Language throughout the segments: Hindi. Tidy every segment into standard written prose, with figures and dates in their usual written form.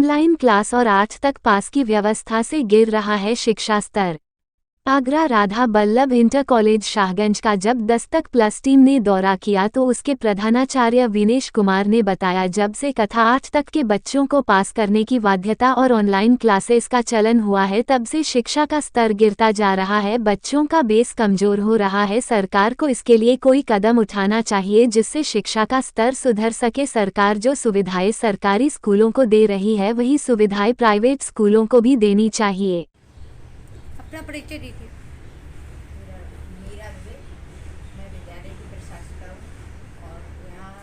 ऑनलाइन क्लास और 8 तक पास की व्यवस्था से गिर रहा है शिक्षा स्तर। आगरा राधा बल्लभ इंटर कॉलेज शाहगंज का जब 10 तक प्लस टीम ने दौरा किया तो उसके प्रधानाचार्य विनेश कुमार ने बताया, जब से कक्षा 8 तक के बच्चों को पास करने की बाध्यता और ऑनलाइन क्लासेस का चलन हुआ है, तब से शिक्षा का स्तर गिरता जा रहा है, बच्चों का बेस कमजोर हो रहा है। सरकार को इसके लिए कोई कदम उठाना चाहिए जिससे शिक्षा का स्तर सुधर सके। सरकार जो सुविधाएं सरकारी स्कूलों को दे रही है, वही सुविधाएं प्राइवेट स्कूलों को भी देनी चाहिए। अपना परिचय दीजिए। मीरा दुबे, मैं विद्यालय की प्रशासिका हूँ और यहाँ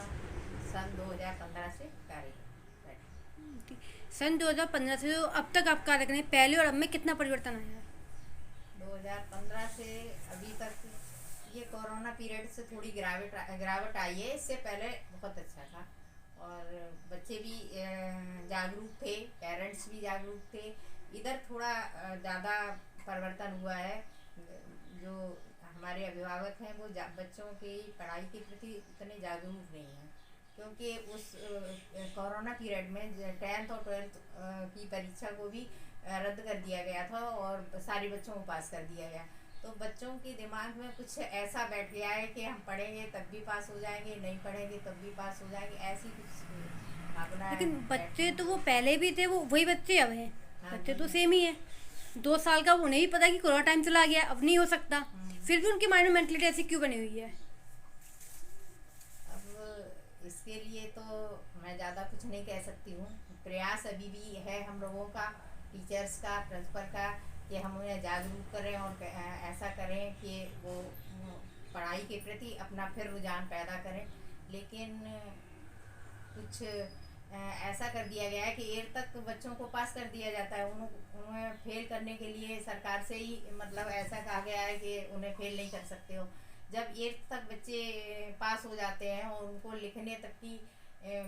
सन 2015 से कार्यरत हूँ। सन 2015 से अब तक आप कार्य करें, पहले और अब में कितना परिवर्तन आया है? 2015 से अभी तक ये कोरोना पीरियड से थोड़ी गिरावट आई है। इससे पहले बहुत अच्छा था और बच्चे भी जागरूक थे, पेरेंट्स भी जागरूक थे। इधर थोड़ा ज़्यादा परिवर्तन हुआ है। जो हमारे अभिभावक हैं वो बच्चों की पढ़ाई के प्रति इतने जागरूक नहीं हैं, क्योंकि उस कोरोना पीरियड में 10th और 12th की परीक्षा को भी रद्द कर दिया गया था और सारे बच्चों को पास कर दिया गया। तो बच्चों के दिमाग में कुछ ऐसा बैठ गया है कि हम पढ़ेंगे तब भी पास हो जाएंगे, नहीं पढ़ेंगे तब भी पास हो जाएंगे, ऐसी कुछ भावना। लेकिन बच्चे तो वो पहले भी थे, वो वही बच्चे अब हैं। बच्चे तो सेम ही है। 2 साल का उन्हें भी पता कि कोरोना टाइम चला गया, अब नहीं हो सकता, फिर भी उनके माइंड में मेंटलिटी ऐसी क्यों बनी हुई है? अब इसके लिए तो मैं ज़्यादा कुछ नहीं कह सकती हूँ। प्रयास अभी भी है हम लोगों का, टीचर्स का, प्रिंसिपल का, कि हम उन्हें जागरूक करें और ऐसा करें कि वो पढ़ाई के प्रति अपना फिर रुझान पैदा करें। लेकिन कुछ ऐसा कर दिया गया है कि 8th तक बच्चों को पास कर दिया जाता है। उन्हें फेल करने के लिए सरकार से ही मतलब ऐसा कहा गया है कि उन्हें फेल नहीं कर सकते हो। जब 8th तक बच्चे पास हो जाते हैं और उनको लिखने तक की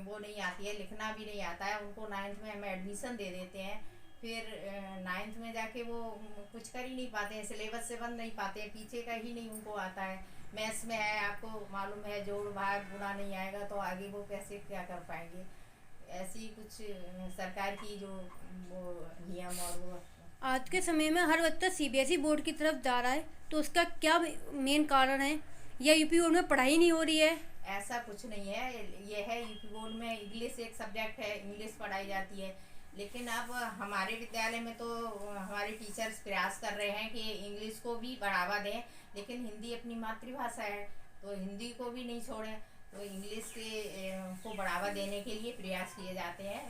वो नहीं आती है, लिखना भी नहीं आता है, उनको 9th में हम एडमिशन दे देते हैं। फिर 9th में जाके वो कुछ कर ही नहीं पाते हैं, सिलेबस से बन नहीं पाते हैं, पीछे का ही नहीं उनको आता है। मैथ्स में है, आपको मालूम है, जोड़ भाग गुणा नहीं आएगा तो आगे वो कैसे क्या कर पाएंगे। ऐसी कुछ सरकार की जो वो नियम और वो। आज के समय में हर बच्चा सीबीएसई बोर्ड की तरफ जा रहा है, तो उसका क्या मेन कारण है? या यूपी बोर्ड में पढ़ाई नहीं हो रही है? ऐसा कुछ नहीं है। ये है, यूपी बोर्ड में इंग्लिश एक सब्जेक्ट है, इंग्लिश पढ़ाई जाती है। लेकिन अब हमारे विद्यालय में तो हमारे टीचर्स प्रयास कर रहे हैं कि इंग्लिश को भी बढ़ावा दें, लेकिन हिंदी अपनी मातृभाषा है तो हिंदी को भी नहीं छोड़ें। तो इंग्लिश को बढ़ावा देने के लिए प्रयास किए जाते हैं।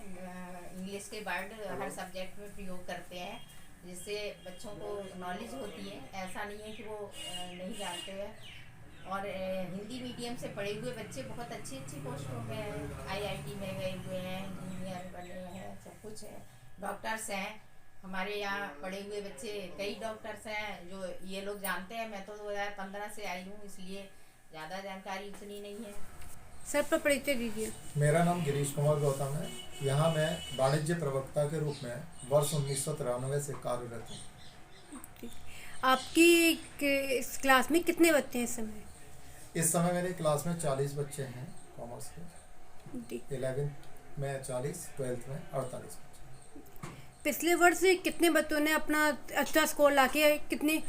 इंग्लिश के वर्ड हर सब्जेक्ट में प्रयोग करते हैं, जिससे बच्चों को नॉलेज होती है। ऐसा नहीं है कि वो नहीं जानते हैं। और हिंदी मीडियम से पढ़े हुए बच्चे बहुत अच्छी अच्छी पोस्टों में हैं, आईआईटी में गए हुए हैं, इंजीनियर बने हैं, सब कुछ है, डॉक्टर्स हैं। हमारे यहाँ पढ़े हुए बच्चे कई डॉक्टर्स हैं जो ये लोग जानते हैं। मैं तो 2015 से आई हूँ, इसलिए ज़्यादा जानकारी उतनी नहीं है। सर पर परिचय दीजिए। मेरा नाम गिरीश कुमार गौतम है। यहाँ मैं वाणिज्य प्रवक्ता के रूप में वर्ष 1993 से कार्यरत हूँ। आपकी इस क्लास में कितने बच्चे हैं इस समय? इस समय मेरे क्लास में 40 बच्चे हैं कॉमर्स के। 11th में 40, 12th में 48 बच्चे। पिछले वर्ष कितने बच्चों ने अपना अच्छा स्कोर लाके कितनी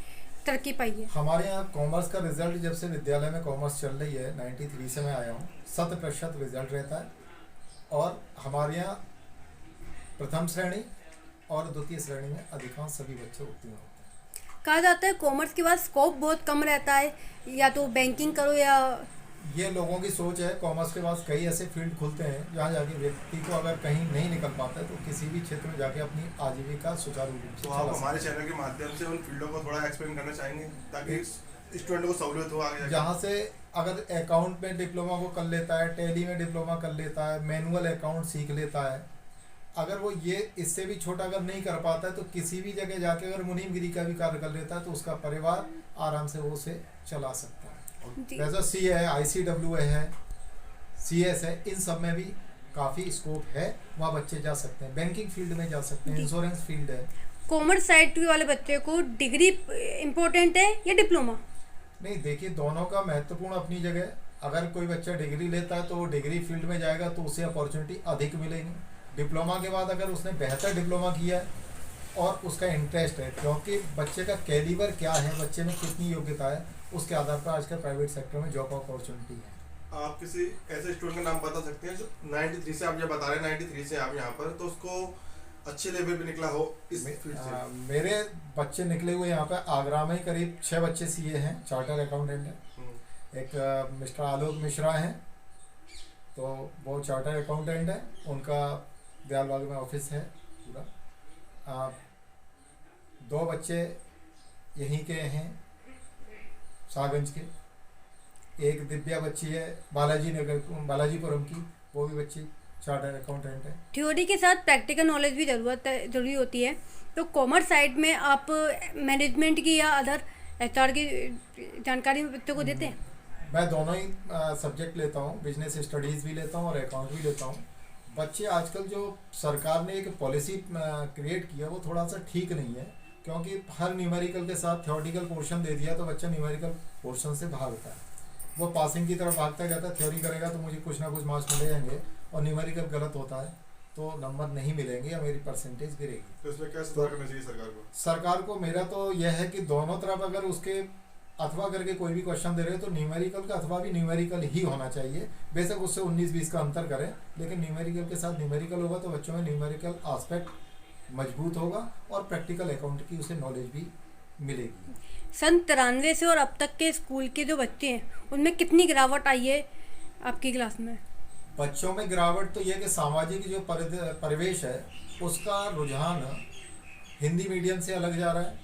तरक्की पाई है? हमारे यहाँ कॉमर्स का रिजल्ट, जब से विद्यालय में कॉमर्स चल रही है, 93 से मैं आया हूँ, 100% रिजल्ट रहता है। और हमारे यहाँ प्रथम श्रेणी और द्वितीय श्रेणी में अधिकांश सभी बच्चे उत्तीर्ण होते हैं। कहा जाता है कॉमर्स के बाद स्कोप बहुत कम रहता है, या तो बैंकिंग करो या। ये लोगों की सोच है। कॉमर्स के बाद कई ऐसे फील्ड खुलते हैं जहाँ जाके व्यक्ति को अगर कहीं नहीं निकल पाता है तो किसी भी क्षेत्र में जाके अपनी आजीविका सुचारू रूप से। तो आप हमारे चैनल के माध्यम से उन फील्डों को थोड़ा एक्सप्लेन करना चाहेंगे ताकि स्टूडेंट को सहूलियत हो आगे? जहाँ से अगर अकाउंट में डिप्लोमा को कर लेता है, टैली में डिप्लोमा कर लेता है, मैनुअल अकाउंट सीख लेता है, अगर वो ये इससे भी छोटा अगर नहीं कर पाता है तो किसी भी जगह जाके अगर मुनीमगिरी का भी कार्य कर लेता है तो उसका परिवार आराम से वो उसे चला सकता है। जैसा सी है, ICWA है, CS है, इन सब में भी काफ़ी स्कोप है, वहाँ बच्चे जा सकते हैं। बैंकिंग फील्ड में जा सकते हैं, इंश्योरेंस फील्ड है। कॉमर्स साइड वाले बच्चे को डिग्री इम्पोर्टेंट है या डिप्लोमा? नहीं, देखिए दोनों का महत्वपूर्ण अपनी जगह। अगर कोई बच्चा डिग्री लेता है तो वो डिग्री फील्ड में जाएगा तो उसे अपॉर्चुनिटी अधिक मिलेगी। डिप्लोमा के बाद अगर उसने बेहतर डिप्लोमा किया है और उसका इंटरेस्ट है, क्योंकि बच्चे का कैलिबर क्या है, बच्चे में कितनी योग्यता है, उसके आधार पर आजकल प्राइवेट सेक्टर में जॉब अपॉर्चुनिटी है। आप किसी ऐसे स्टूडेंट का नाम बता सकते हैं जो 93 से, आप जब बता रहे हैं 93 से आप यहाँ पर, तो उसको अच्छे लेवल पे निकला हो इस फील्ड से? मेरे बच्चे निकले हुए यहाँ पे आगरा में ही करीब 6 बच्चे सीए हैं, चार्टर अकाउंटेंट हैं। एक मिस्टर आलोक मिश्रा हैं, तो वो चार्टर अकाउंटेंट है, उनका दयालबाग में ऑफिस है पूरा। 2 बच्चे यहीं के हैं शाहगंज के, एक दिव्या बच्ची है बालाजीपुरम की, वो भी बच्ची चार्टर अकाउंटेंट है। थ्योरी के साथ प्रैक्टिकल नॉलेज भी ज़रूरी होती है। तो कॉमर्स साइड में आप मैनेजमेंट की या अदर एचआर की जानकारी बच्चों को देते हैं? मैं दोनों ही सब्जेक्ट लेता हूँ, बिजनेस स्टडीज़ भी लेता हूँ और अकाउंट भी लेता हूँ। बच्चे आजकल जो सरकार ने एक पॉलिसी क्रिएट किया वो थोड़ा सा ठीक नहीं है, क्योंकि हर न्यूमेरिकल के साथ थ्योरेटिकल पोर्शन दे दिया तो बच्चा न्यूमेरिकल पोर्शन से भागता है, वो पासिंग की तरफ भागता जाता है। थ्योरी करेगा तो मुझे कुछ ना कुछ मार्क्स मिले जाएंगे, और न्यूमेरिकल गलत होता है तो नंबर नहीं मिलेंगे या मेरी परसेंटेज गिरेगी। तो इसमें क्या सुधार करना चाहिए सरकार को? सरकार को मेरा तो यह है कि दोनों तरफ अगर उसके अथवा करके कोई भी क्वेश्चन दे रहे हो तो न्यूमेरिकल का अथवा भी न्यूमेरिकल ही होना चाहिए। बेशक उससे 19-20 का अंतर करें, लेकिन न्यूमेरिकल के साथ न्यूमेरिकल होगा तो बच्चों में न्यूमेरिकल एस्पेक्ट मजबूत होगा और प्रैक्टिकल अकाउंट की उसे नॉलेज भी मिलेगी। सन 93 से और अब तक के स्कूल के जो बच्चे हैं उनमें कितनी गिरावट आई है आपकी क्लास में? बच्चों में गिरावट तो यह कि सामाजिक जो परिवेश है उसका रुझान हिंदी मीडियम से अलग जा रहा है।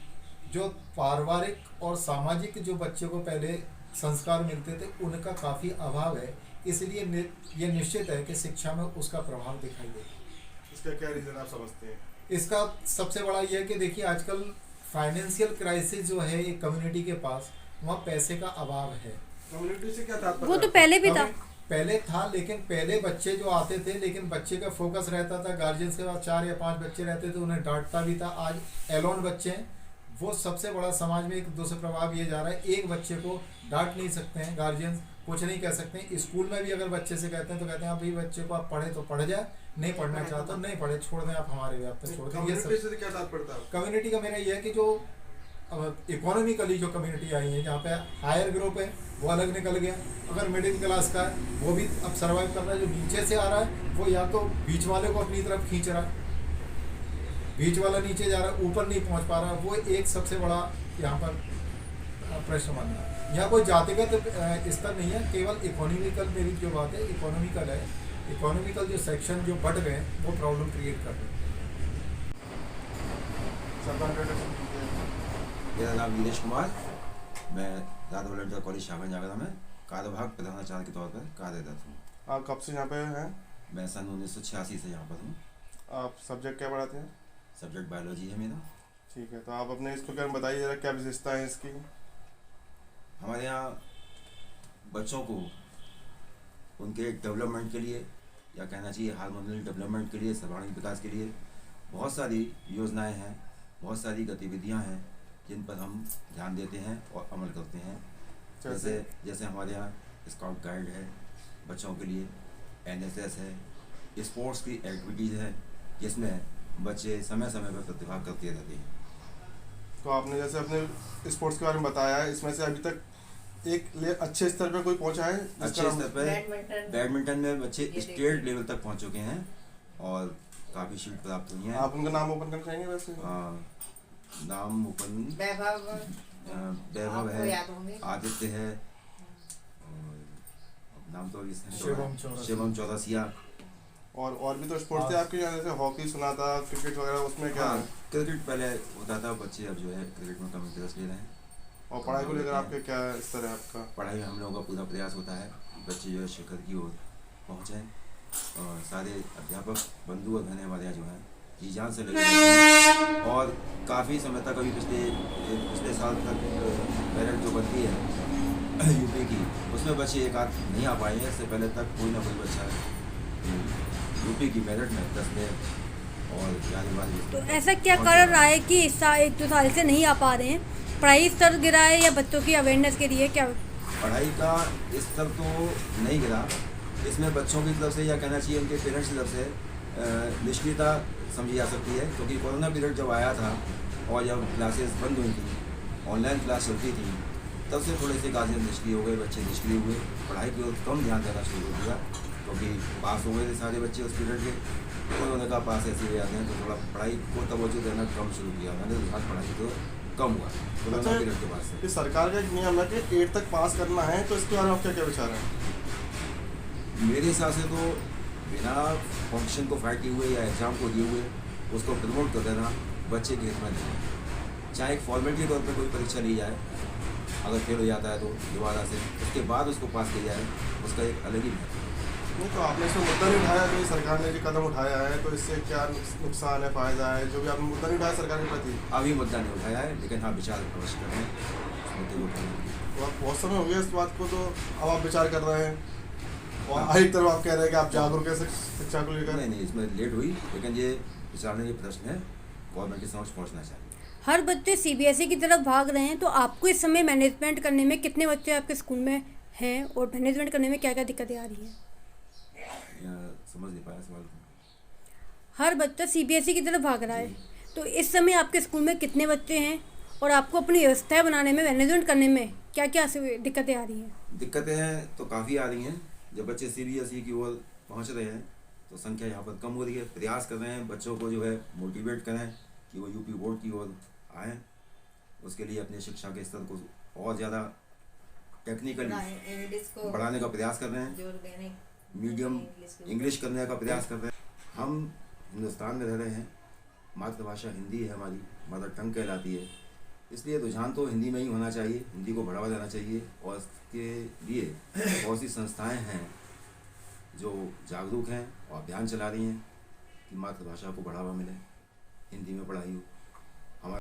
जो पारिवारिक और सामाजिक जो बच्चे को पहले संस्कार मिलते थे उनका काफ़ी अभाव है, इसलिए ये निश्चित है कि शिक्षा में उसका प्रभाव दिखाई देगा। इसका क्या रीज़न आप समझते हैं? इसका सबसे बड़ा ये है कि देखिए आजकल फाइनेंशियल क्राइसिस जो है एक कम्युनिटी के पास, वहाँ पैसे का अभाव है। कम्युनिटी से क्या तात्पर्य? वो तो पहले भी था। पहले था, लेकिन पहले बच्चे जो आते थे, लेकिन बच्चे का फोकस रहता था, गार्जियन के पास 4 या 5 बच्चे रहते थे, उन्हें डांटता भी था। आज एलोन बच्चे हैं, वो सबसे बड़ा समाज में एक दूसरे प्रभाव ये जा रहा है। एक बच्चे को डांट नहीं सकते हैं गार्जियन, कुछ नहीं कह सकते हैं। स्कूल में भी अगर बच्चे से कहते हैं तो कहते हैं आप भी बच्चे को आप पढ़े तो पढ़ जाए, नहीं पढ़ना चाहते नहीं पढ़े, छोड़ दें, आप हमारे व्याप तक छोड़ दें। ये सब क्या तात्पर्य था? कम्युनिटी का मेरा ये है कि जो इकोनॉमिकली जो कम्युनिटी आई है, जहाँ पे हायर ग्रुप है वो अलग निकल गया। अगर मिडिल क्लास का है वो भी अब सर्वाइव कर रहा है। जो नीचे से आ रहा है वो या तो बीच वाले को अपनी तरफ खींच रहा है, बीच वाला नीचे जा रहा है, ऊपर नहीं पहुँच पा रहा। वो एक सबसे बड़ा यहाँ पर प्रश्न बन रहा है। यहाँ कोई जातिगत स्तर नहीं है, केवल इकोनॉमिकल मेरी जो बात है इकोनॉमिकल है। इकोनॉमिकल जो सेक्शन जो बढ़ गए वो प्रॉब्लम क्रिएट कर रहे हैं। मेरा नाम नीलेश कुमार, मैं राधा वॉलंटियर कॉलेज शाहगंज आगरा में कार्यवाहक प्रधानाचार्य के तौर पर कार्यरत हूँ। आप कब से यहाँ पे हैं? मैं सन 1986 से यहाँ पर हूँ। आप सब्जेक्ट क्या पढ़ाते हैं? सब्जेक्ट बायोलॉजी है मेरा। ठीक है, तो आप अपने स्कूल के बारे में बताइए जरा, क्या विशेषता है इसकी? हमारे यहाँ बच्चों को उनके डेवलपमेंट के लिए, या कहना चाहिए हार्मोनल डेवलपमेंट के लिए, सर्वांगीण विकास के लिए बहुत सारी योजनाएं हैं, बहुत सारी गतिविधियां हैं जिन पर हम ध्यान देते हैं और अमल करते हैं। जैसे हमारे यहाँ स्काउट गाइड है बच्चों के लिए, NSS है, स्पोर्ट्स की एक्टिविटीज़ है जिसमें बच्चे समय समय पर प्रतिभाग करते रहते हैं। तो आपने जैसे अपने स्पोर्ट्स के बारे में बताया है, इसमें से अभी तक एक अच्छे स्तर पर कोई पहुंचा है? अच्छे स्तर पर बैडमिंटन में बच्चे स्टेट लेवल तक पहुंच चुके हैं और काफ़ी शील्ड प्राप्त हुई हैं। आप उनका नाम ओपन करना चाहेंगे? वैसे नाम ओपन वैभव है, आदित्य है, नाम तो शिवम चौरसिया। और भी तो स्पोर्ट्स थे आपके यहाँ, जैसे हॉकी सुना था, क्रिकेट वगैरह, उसमें क्या है? क्रिकेट पहले होता था, बच्चे अब जो है क्रिकेट में कम इंटरेस्ट ले रहे हैं। और पढ़ाई को लेकर आपके क्या स्तर है आपका? पढ़ाई में हम लोगों का पूरा प्रयास होता है बच्चे जो है शिखर की ओर पहुँचे, और सारे अध्यापक बंधु और घने हमारे यहाँ जो है जी जान से लगे हैं। और काफ़ी समय तक अभी पिछले साल तक मेरिट जो बनती है यूपी की, उसमें बच्चे एक आध नहीं आ पाए हैं। इससे पहले तक कोई ना कोई बच्चा यूपी की मेरिट में 10 में और जाने वाली। तो ऐसा क्या कारण रहा है कि इस 1-2 साल से नहीं आ पा रहे हैं? पढ़ाई स्तर गिरा है या बच्चों की अवेयरनेस के लिए क्या? पढ़ाई का स्तर तो नहीं गिरा, इसमें बच्चों की तरफ से या कहना चाहिए उनके पेरेंट्स की तरफ से निष्क्रियता समझी जा सकती है, क्योंकि कोरोना पीरियड जब आया था और जब क्लासेस बंद हुई थी, ऑनलाइन क्लास चलती थी, तब से थोड़े से गार्जियन निष्क्रिय हो गए, बच्चे निष्क्रिय हुए, पढ़ाई की ओर कम ध्यान देना शुरू हो गया, क्योंकि पास हो गए थे सारे बच्चे उस पीरियड के। तो उन्होंने कहा पास ऐसे हो जाते हैं, तो थोड़ा पढ़ाई को तवज्जो देना कम शुरू किया मैंने, रुझान पढ़ाई को कम हुआ कोरोना पीरियड के बाद से। ये सरकार का एक नियम है कि 8 तक पास करना है, तो इसके बारे में आपका क्या विचार है? मेरे हिसाब से तो बिना फंक्शन को फाइट किए हुए या एग्ज़ाम को दिए हुए उसको प्रमोट कर देना बच्चे के हित में नहीं है। चाहे एक फॉर्मेलिटी के तौर पर कोई परीक्षा ली जाए, अगर फेल हो जाता है तो दोबारा से उसके बाद उसको पास किया जाए, उसका एक अलग ही महत्व है। नहीं, तो आपने इसमें मुद्दा नहीं उठाया जो सरकार ने जो कदम उठाया है, तो इससे क्या नुकसान है, फ़ायदा है? जो भी आपने मुद्दा नहीं उठाया सरकार के प्रति, अभी मुद्दा नहीं उठाया है, लेकिन हाँ विचार अवश्य कर रहे हैं इस मुद्दे को उठाने के लिए। तो आप बहुत समय हो गया इस बात को, तो अब आप विचार कर रहे हैं और एक तरफ आप कह रहे हैं कि आप जागरूक हैं शिक्षा को लेकर। नहीं, इसमें लेट हुई, लेकिन ये विचारने के प्रश्न है, गवर्नमेंट के समक्ष पहुँचना चाहिए। हर बच्चे सीबीएसई की तरफ भाग रहे हैं, तो आपको इस समय मैनेजमेंट करने में कितने बच्चे आपके स्कूल में हैं और मैनेजमेंट करने में क्या क्या दिक्कतें आ रही हैं? समझ नहीं पाया सवाल को। हर बच्चा सीबीएसई की तरफ भाग रहा है, तो इस समय आपके स्कूल में कितने बच्चे हैं और आपको अपनी व्यवस्थाएं बनाने में, मैनेजमेंट करने में क्या क्या दिक्कतें आ रही हैं? दिक्कतें हैं तो काफ़ी आ रही हैं। जब बच्चे सीबीएसई की ओर पहुंच रहे हैं तो संख्या यहाँ पर कम हो रही है। प्रयास कर रहे हैं बच्चों को जो है मोटिवेट करें कि वो यूपी बोर्ड की ओर आएँ, उसके लिए अपने शिक्षा के स्तर को और ज़्यादा टेक्निकली बढ़ाने का प्रयास कर रहे हैं, मीडियम इंग्लिश करने का प्रयास कर रहे हैं। हम हिंदुस्तान में रह रहे हैं, मातृभाषा हिंदी है, हमारी मदर टंग कहलाती है, इसलिए रुझान तो हिंदी में ही होना चाहिए, हिंदी को बढ़ावा देना चाहिए। और इसके लिए बहुत सी संस्थाएं हैं जो जागरूक हैं और अभियान चला रही हैं कि मातृभाषा को बढ़ावा मिले, हिंदी में पढ़ाई हो।